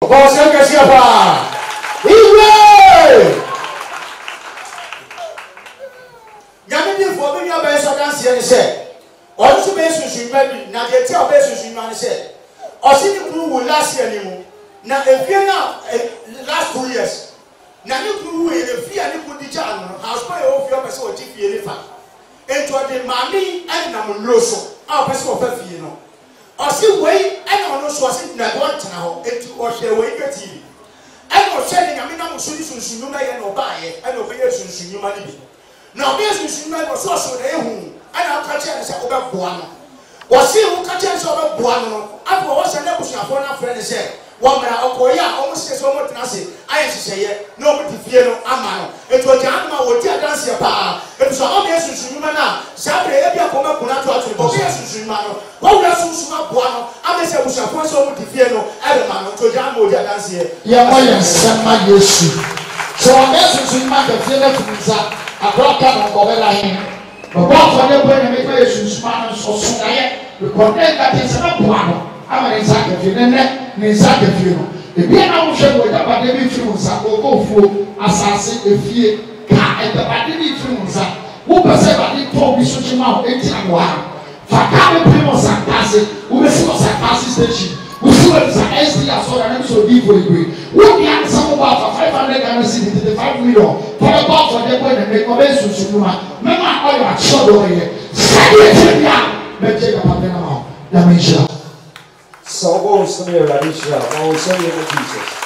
Opa se kesi apa. Iwe. Nyame di fo bi nya ba so dance ye se. O so be sunsun ma bi na de ti o be sunsun ma ni se. O si ni kuru wo last year ni mu. Na efie na last 2 years. Na ni kuru wo ye efie ni ku di ja no. House boy o fie o be se o ti fie ni fa. Ento de mami and na mo loso. A o be se o fa fie no. O si wei and ono so o si na go tena ho. Enti o hwe wei ka TV. And o hwe ni nyame na mo so ni sunsun no na ye no ba ye. And o be ye sunsun no ma ni bi. Now, this is not so they who I catch and say, over Buano. Was see who catches over Buano. After what's a never for a friend said, one man, Okoya almost says so much nothing. I say, no, but if you know, Amano, it was Jama would dance your power. It was obvious to Sumana, Sabre, Poma Punato, obvious to Sumano. What does Suma Buano? I may say, we shall point so much if you know, Edelman, to Jam would dance here. Yamayan, Sama Yesu. So I guess we might have feel that. I brought up over him. But what for the way to make a man so soon? We connect that is a plan. I'm an exact funeral. If you are not sure what the body funerals are, go through assassin if you can't the body funerals. Who perceive that it told me such a mouth 18 and 1. Fakame Primos and Passy, who is a Passy station. We see what is an SD as well and so deep for the what the answer about 500 and 5 million for about for the point and make a base to Suma. Mama, all your children here. Say it now. Let's take a pattern now. That means so goes to me, Radisha. I will say you Jesus.